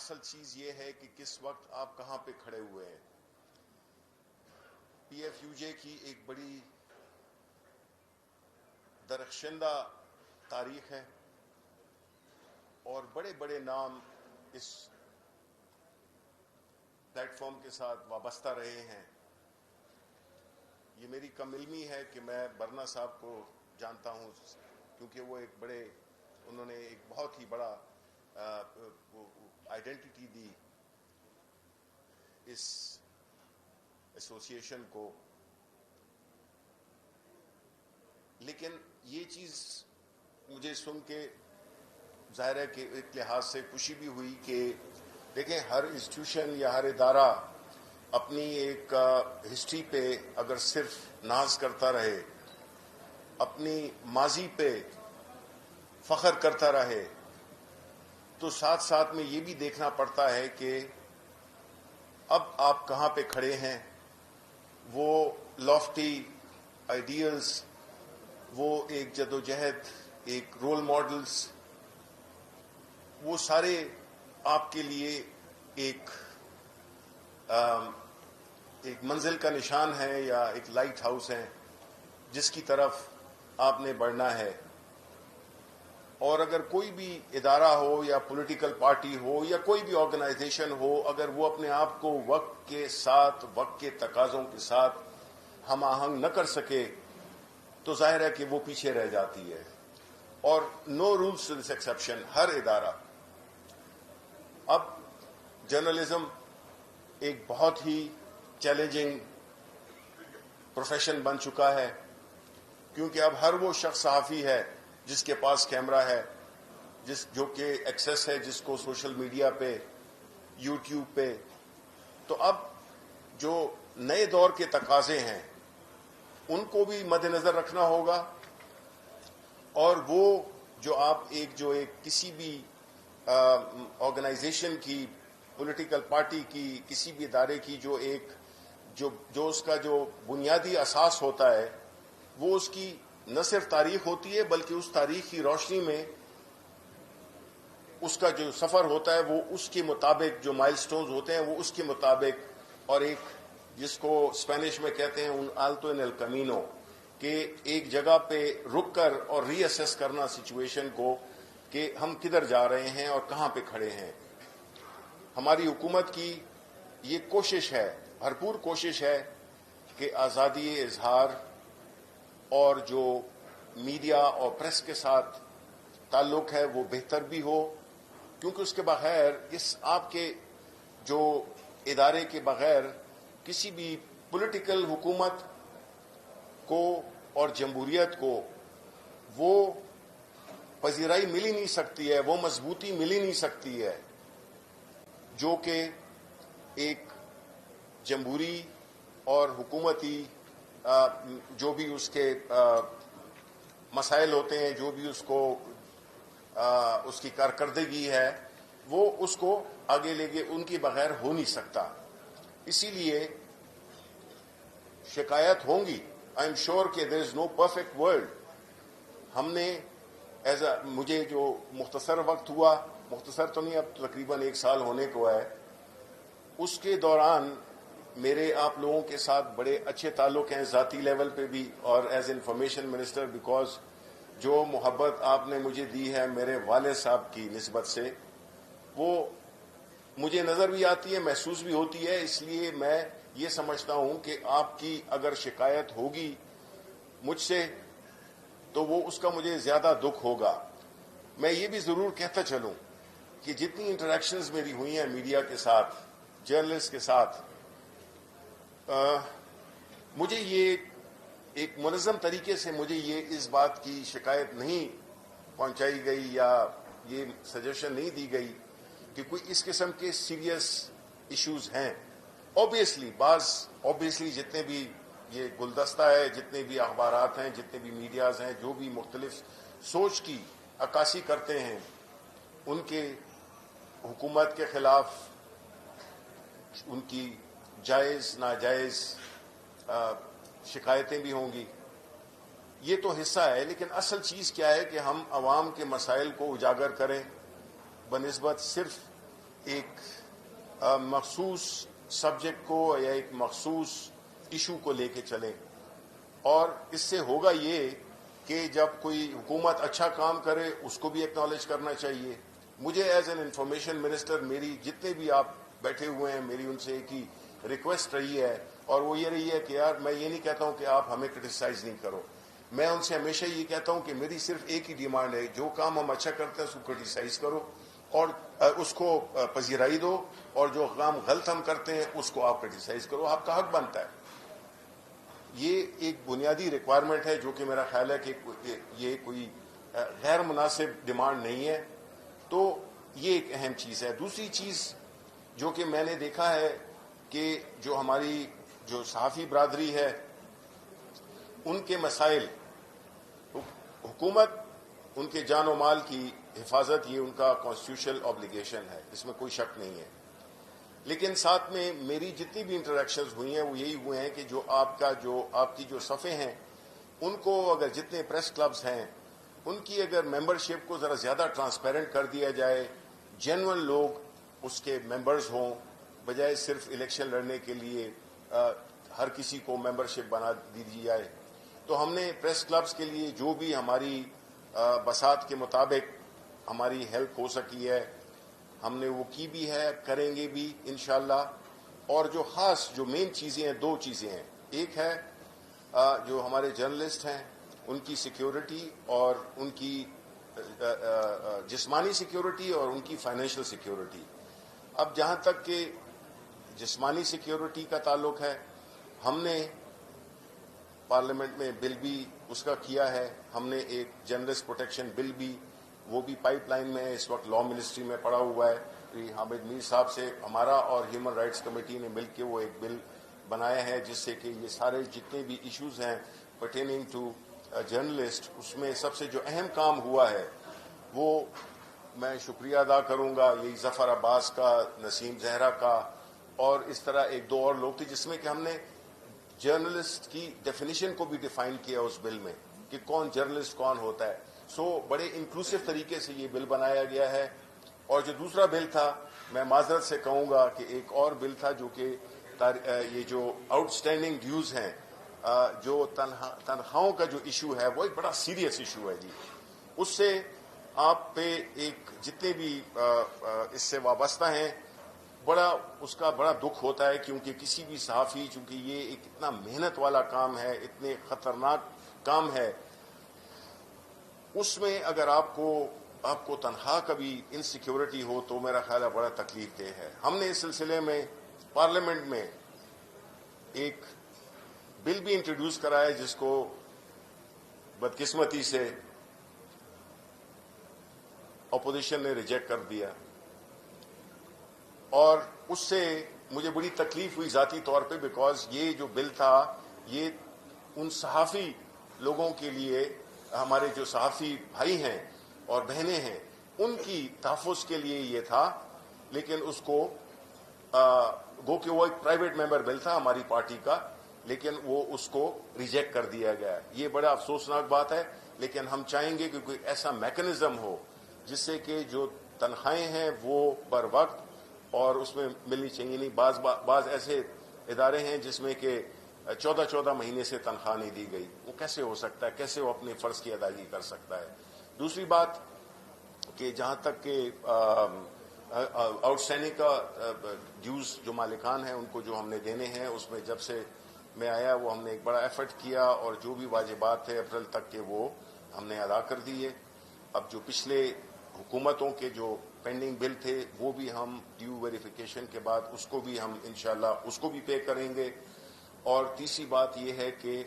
اصل چیز یہ ہے کہ کس وقت آپ کہاں پہ کھڑے ہوئے ہیں. پی ایف یو جے کی ایک بڑی درخشندہ تاریخ ہے اور بڑے بڑے نام اس پلیٹ فارم کے ساتھ وابستہ رہے ہیں. یہ میری کم علمی ہے کہ میں برنا صاحب کو جانتا ہوں کیونکہ وہ انہوں نے ایک بہت ہی بڑا آئیڈینٹی دی اس ایسوسی ایشن کو. لیکن یہ چیز مجھے سن کے ظاہر ہے کہ ایک لحاظ سے خوشی بھی ہوئی کہ دیکھیں ہر انسٹیٹیوشن یا ہر ادارہ اپنی ایک ہسٹری پہ اگر صرف ناز کرتا رہے، اپنی ماضی پہ فخر کرتا رہے، تو ساتھ ساتھ میں یہ بھی دیکھنا پڑتا ہے کہ اب آپ کہاں پہ کھڑے ہیں. وہ لافٹی آئیڈیلز، وہ ایک جدوجہد، ایک رول ماڈلز، وہ سارے آپ کے لیے ایک منزل کا نشان ہے یا ایک لائٹ ہاؤس ہے جس کی طرف آپ نے بڑھنا ہے. اور اگر کوئی بھی ادارہ ہو یا پولیٹیکل پارٹی ہو یا کوئی بھی آرگنائزیشن ہو، اگر وہ اپنے آپ کو وقت کے ساتھ، وقت کے تقاضوں کے ساتھ ہم آہنگ نہ کر سکے تو ظاہر ہے کہ وہ پیچھے رہ جاتی ہے. اور نو رولز ٹو دس ایکسیپشن، ہر ادارہ. اب جرنلزم ایک بہت ہی چیلنجنگ پروفیشن بن چکا ہے کیونکہ اب ہر وہ شخص صحافی ہے جس کے پاس کیمرہ ہے، جو کہ ایکسیس ہے جس کو سوشل میڈیا پہ، یوٹیوب پہ. تو اب جو نئے دور کے تقاضے ہیں ان کو بھی مد نظر رکھنا ہوگا. اور وہ جو آپ جو ایک کسی بھی آرگنائزیشن کی، پولیٹیکل پارٹی کی، کسی بھی ادارے کی جو اس کا جو بنیادی اساس ہوتا ہے وہ اس کی نہ صرف تاریخ ہوتی ہے بلکہ اس تاریخ کی روشنی میں اس کا جو سفر ہوتا ہے وہ اس کے مطابق، جو مائل سٹونز ہوتے ہیں وہ اس کے مطابق، اور ایک جس کو اسپینش میں کہتے ہیں un alto en el camino، کہ ایک جگہ پہ رک کر اور ری اسیس کرنا سچویشن کو کہ ہم کدھر جا رہے ہیں اور کہاں پہ کھڑے ہیں. ہماری حکومت کی یہ کوشش ہے، بھرپور کوشش ہے کہ آزادی اظہار اور جو میڈیا اور پریس کے ساتھ تعلق ہے وہ بہتر بھی ہو، کیونکہ اس کے بغیر، آپ کے جو ادارے کے بغیر کسی بھی پولیٹیکل حکومت کو اور جمہوریت کو وہ پذیرائی مل ہی نہیں سکتی ہے، وہ مضبوطی مل ہی نہیں سکتی ہے جو کہ ایک جمہوری اور حکومتی جو بھی اس کے مسائل ہوتے ہیں، جو بھی اس کی کارکردگی ہے، وہ اس کو آگے لے کے ان کے بغیر ہو نہیں سکتا. اسی لیے شکایت ہوں گی. آئی ایم شیور کہ دیر از نو پرفیکٹ ورلڈ. ہم نے مجھے جو مختصر وقت ہوا، مختصر تو نہیں، اب تقریباً 1 سال ہونے کو ہے، اس کے دوران میرے آپ لوگوں کے ساتھ بڑے اچھے تعلق ہیں، ذاتی لیول پہ بھی اور ایز انفارمیشن منسٹر، بیکاز جو محبت آپ نے مجھے دی ہے میرے والد صاحب کی نسبت سے، وہ مجھے نظر بھی آتی ہے، محسوس بھی ہوتی ہے. اس لیے میں یہ سمجھتا ہوں کہ آپ کی اگر شکایت ہوگی مجھ سے تو وہ اس کا مجھے زیادہ دکھ ہوگا. میں یہ بھی ضرور کہتا چلوں کہ جتنی انٹریکشنز میری ہوئی ہیں میڈیا کے ساتھ، جرنلسٹ کے ساتھ، مجھے یہ ایک منظم طریقے سے مجھے یہ اس بات کی شکایت نہیں پہنچائی گئی یا یہ سجیشن نہیں دی گئی کہ کوئی اس قسم کے سیریس ایشوز ہیں. اوبیسلی جتنے بھی یہ گلدستہ ہے، جتنے بھی اخبارات ہیں، جتنے بھی میڈیاز ہیں، جو بھی مختلف سوچ کی عکاسی کرتے ہیں، ان کے حکومت کے خلاف ان کی جائز ناجائز شکایتیں بھی ہوں گی. یہ تو حصہ ہے، لیکن اصل چیز کیا ہے کہ ہم عوام کے مسائل کو اجاگر کریں بنسبت صرف ایک مخصوص سبجیکٹ کو یا ایک مخصوص ایشو کو لے کے چلیں، اور اس سے ہوگا یہ کہ جب کوئی حکومت اچھا کام کرے اس کو بھی ایکنالج کرنا چاہیے. مجھے ایز این انفارمیشن منسٹر میری جتنے بھی آپ بیٹھے ہوئے ہیں میری ان سے ایک ہی ریکویسٹ رہی ہے، اور وہ یہ رہی ہے کہ یار میں یہ نہیں کہتا ہوں کہ آپ ہمیں کرٹیسائز نہیں کرو، میں ان سے ہمیشہ یہ کہتا ہوں کہ میری صرف ایک ہی ڈیمانڈ ہے، جو کام ہم اچھا کرتے ہیں اس کو کرٹیسائز کرو اور اس کو پذیرائی دو، اور جو کام غلط ہم کرتے ہیں اس کو آپ کرٹیسائز کرو، آپ کا حق بنتا ہے. یہ ایک بنیادی ریکوائرمنٹ ہے جو کہ میرا خیال ہے کہ یہ کوئی غیر مناسب ڈیمانڈ نہیں ہے. تو یہ ایک اہم چیز ہے. دوسری چیز جو کہ میں نے دیکھا ہے کہ جو ہماری جو صحافی برادری ہے ان کے مسائل، حکومت ان کے جان و مال کی حفاظت یہ ان کا کانسٹیٹیوشنل آبلیگیشن ہے، اس میں کوئی شک نہیں ہے. لیکن ساتھ میں میری جتنی بھی انٹریکشنز ہوئی ہیں وہ یہی ہوئے ہیں کہ جو آپ کی جو صفحے ہیں ان کو اگر جتنے پریس کلبز ہیں ان کی اگر ممبرشپ کو ذرا زیادہ ٹرانسپیرنٹ کر دیا جائے، جینون لوگ اس کے ممبرز ہوں، بجائے صرف الیکشن لڑنے کے لیے ہر کسی کو ممبرشپ بنا دی جائے. تو ہم نے پریس کلبز کے لیے جو بھی ہماری بساط کے مطابق ہماری ہیلپ ہو سکی ہے ہم نے وہ کی بھی ہے، کریں گے بھی انشاءاللہ. اور جو خاص جو مین چیزیں ہیں، دو چیزیں ہیں. ایک ہے جو ہمارے جرنلسٹ ہیں ان کی سیکیورٹی اور ان کی جسمانی سیکیورٹی اور ان کی فائنینشیل سیکیورٹی. اب جہاں تک کہ جسمانی سیکیورٹی کا تعلق ہے، ہم نے پارلیمنٹ میں بل بھی اس کا کیا ہے. ہم نے ایک جرنلسٹ پروٹیکشن بل بھی، وہ بھی پائپ لائن میں اس وقت لا منسٹری میں پڑا ہوا ہے. حامد میر صاحب سے ہمارا اور ہیومن رائٹس کمیٹی نے مل کے وہ ایک بل بنایا ہے جس سے کہ یہ سارے جتنے بھی ایشوز ہیں پرٹیننگ ٹو جرنلسٹ، اس میں سب سے جو اہم کام ہوا ہے وہ میں شکریہ ادا کروں گا یہی ظفر عباس کا، نسیم زہرا کا، اور اس طرح ایک دو اور لوگ تھے جس میں کہ ہم نے جرنلسٹ کی ڈیفینیشن کو بھی ڈیفائن کیا اس بل میں کہ کون جرنلسٹ کون ہوتا ہے. بڑے انکلوسیو طریقے سے یہ بل بنایا گیا ہے. اور جو دوسرا بل تھا، میں معذرت سے کہوں گا کہ ایک اور بل تھا جو کہ یہ جو آؤٹ اسٹینڈنگ ڈیوز ہیں، جو تنخواہوں کا جو ایشو ہے وہ ایک بڑا سیریس ایشو ہے جی. اس سے آپ پہ ایک جتنے بھی اس سے وابستہ ہیں اس کا بڑا دکھ ہوتا ہے، کیونکہ کسی بھی صحافی، چونکہ یہ ایک اتنا محنت والا کام ہے، اتنے خطرناک کام ہے، اس میں اگر آپ کو تنخواہ کا بھی انسیکیورٹی ہو تو میرا خیال ہے بڑا تکلیف دہ ہے. ہم نے اس سلسلے میں پارلیمنٹ میں ایک بل بھی انٹروڈیوس کرا ہے جس کو بدقسمتی سے اپوزیشن نے ریجیکٹ کر دیا، اور اس سے مجھے بڑی تکلیف ہوئی ذاتی طور پہ، بیکاز یہ جو بل تھا یہ ان صحافی لوگوں کے لیے، ہمارے جو صحافی بھائی ہیں اور بہنیں ہیں ان کی تحفظ کے لیے یہ تھا. لیکن اس کو گو کہ وہ ایک پرائیویٹ ممبر بل تھا ہماری پارٹی کا، لیکن وہ اس کو ریجیکٹ کر دیا گیا. یہ بڑا افسوسناک بات ہے. لیکن ہم چاہیں گے کہ کوئی ایسا میکنزم ہو جس سے کہ جو تنخواہیں ہیں وہ بر وقت اور اس میں ملنی چاہیے. نہیں، بعض ایسے ادارے ہیں جس میں کہ 14 مہینے سے تنخواہ نہیں دی گئی. وہ کیسے ہو سکتا ہے؟ کیسے وہ اپنے فرض کی ادائیگی کر سکتا ہے؟ دوسری بات کہ جہاں تک کہ آؤٹ اسٹینڈنگ کا ڈیوز جو مالکان ہیں ان کو جو ہم نے دینے ہیں، اس میں جب سے میں آیا وہ ہم نے ایک بڑا ایفرٹ کیا اور جو بھی واجبات تھے اپریل تک کے وہ ہم نے ادا کر دیے. اب جو پچھلے حکومتوں کے جو پینڈنگ بل تھے وہ بھی ہم ڈیو ویریفیکیشن کے بعد اس کو بھی ہم انشاءاللہ اس کو بھی پے کریں گے. اور تیسری بات یہ ہے کہ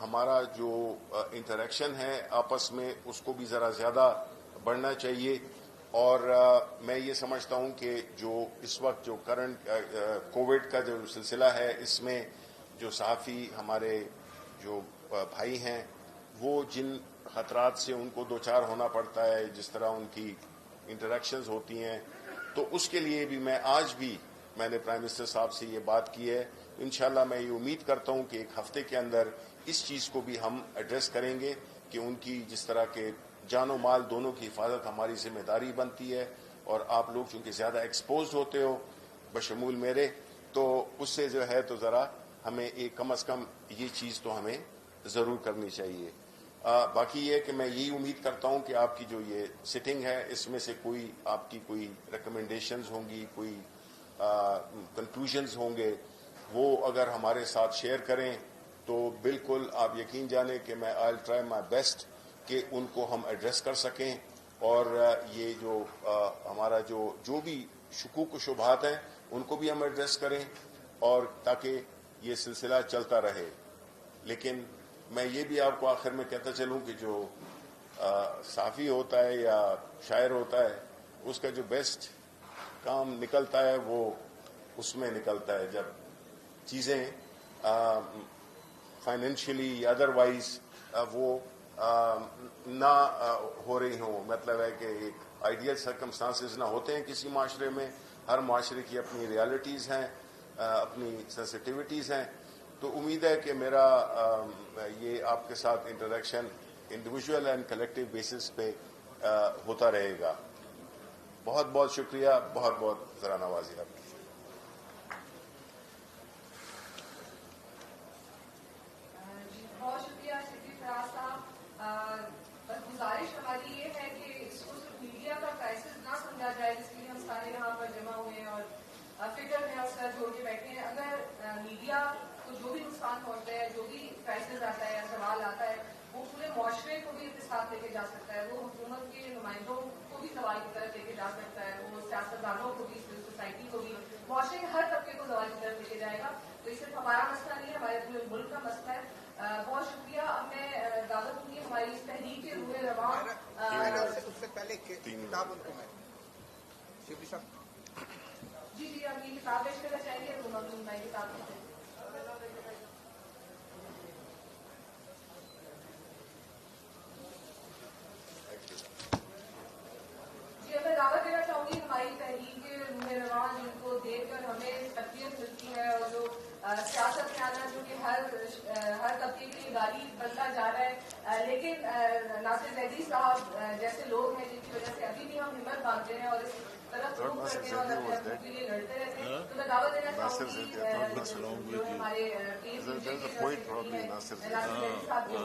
ہمارا جو انٹریکشن ہے آپس میں اس کو بھی ذرا زیادہ بڑھنا چاہیے. اور میں یہ سمجھتا ہوں کہ جو اس وقت جو کرنٹ کووڈ کا جو سلسلہ ہے اس میں جو صحافی ہمارے جو بھائی ہیں وہ جن خطرات سے ان کو دوچار ہونا پڑتا ہے، جس طرح ان کی انٹریکشنز ہوتی ہیں، تو اس کے لیے بھی میں نے پرائم منسٹر صاحب سے یہ بات کی ہے. انشاءاللہ میں یہ امید کرتا ہوں کہ ایک ہفتے کے اندر اس چیز کو بھی ہم ایڈریس کریں گے کہ ان کی جس طرح کے جان و مال دونوں کی حفاظت ہماری ذمہ داری بنتی ہے، اور آپ لوگ چونکہ زیادہ ایکسپوزڈ ہوتے ہو بشمول میرے، تو اس سے جو ہے تو ذرا ہمیں ایک کم از کم یہ چیز تو ہمیں ضرور کرنی چاہیے۔ باقی یہ کہ میں یہی امید کرتا ہوں کہ آپ کی جو یہ سٹنگ ہے اس میں سے کوئی آپ کی کوئی ریکمنڈیشنز ہوں گی، کوئی کنکلوژنز ہوں گے، وہ اگر ہمارے ساتھ شیئر کریں تو بالکل آپ یقین جانیں کہ میں آئی ول ٹرائی مائی بیسٹ کہ ان کو ہم ایڈریس کر سکیں، اور یہ جو ہمارا جو بھی شکوک و شبہات ہیں ان کو بھی ہم ایڈریس کریں، اور تاکہ یہ سلسلہ چلتا رہے۔ لیکن میں یہ بھی آپ کو آخر میں کہتا چلوں کہ جو صحافی ہوتا ہے یا شاعر ہوتا ہے، اس کا جو بیسٹ کام نکلتا ہے وہ اس میں نکلتا ہے جب چیزیں فائنینشلی یا ادروائز وہ نہ ہو رہی ہوں، مطلب ہے کہ ایک آئیڈیل سرکمسٹانسز نہ ہوتے ہیں کسی معاشرے میں، ہر معاشرے کی اپنی ریالٹیز ہیں، اپنی سینسٹیوٹیز ہیں۔ تو امید ہے کہ میرا یہ آپ کے ساتھ interaction individual and collective basis پہ ہوتا رہے گا۔ بہت بہت شکریہ، بہت بہت ذرا نوازی آپ کی۔ بہت شکریہ شفیع فراز صاحب۔ بس گزارش ہماری یہ ہے کہ اس کو صرف میڈیا کا کرائسس نہ سمجھا جائے جس کے لیے ہم سارے یہاں پر جمع ہوئے ہیں اور فکر میں سر جوڑ کے بیٹھے ہیں۔ اگر میڈیا کو جو بھی نقصان پہنچتا ہے، جو بھی کرائسس آتا ہے یا سوال آتا ہے، وہ پورے معاشرے کو بھی اپنے ساتھ لے کے جا سکتا ہے، وہ حکومت کے نمائندوں کو بھی سوال کی طرف لے کے جا سکتا ہے، وہ سیاستدانوں کو بھی، سوسائٹی کو بھی، معاشرے کے ہر طبقے کو سوال کی طرف لے کے جائے گا۔ تو یہ صرف ہمارا مسئلہ نہیں ہے، ہمارے پورے ملک کا مسئلہ ہے۔ بہت شکریہ۔ اب میں دعوت دوں گی ہماری اس تحریک کے روح رواں اس سے پہلے کتاب ان کو میں شفیع صاحب جی آپ یہ کتاب پیش کرنا چاہیں گے تو میں کتاب جی میں دعوت دینا چاہوں گی ہماری تحریک کے روح رواں جن کو دیکھ کر ہمیں تقویت ملتی ہے، اور جو سیاست میں آنا جو کہ ہر طبقے کے لیے گالی بنتا جا رہا ہے، لیکن ناصر زیدی صاحب جیسے لوگ ہیں جن کی وجہ سے ابھی بھی ہم ہمت باندھتے ہیں اور اس طرف رخ کرتے ہیں اور اپنے حقوق کے لیے لڑتے رہتے ہیں۔ تو میں دعوت دینا چاہوں گی جو ہمارے ناصر زیدی صاحب کو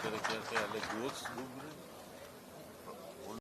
Gracias.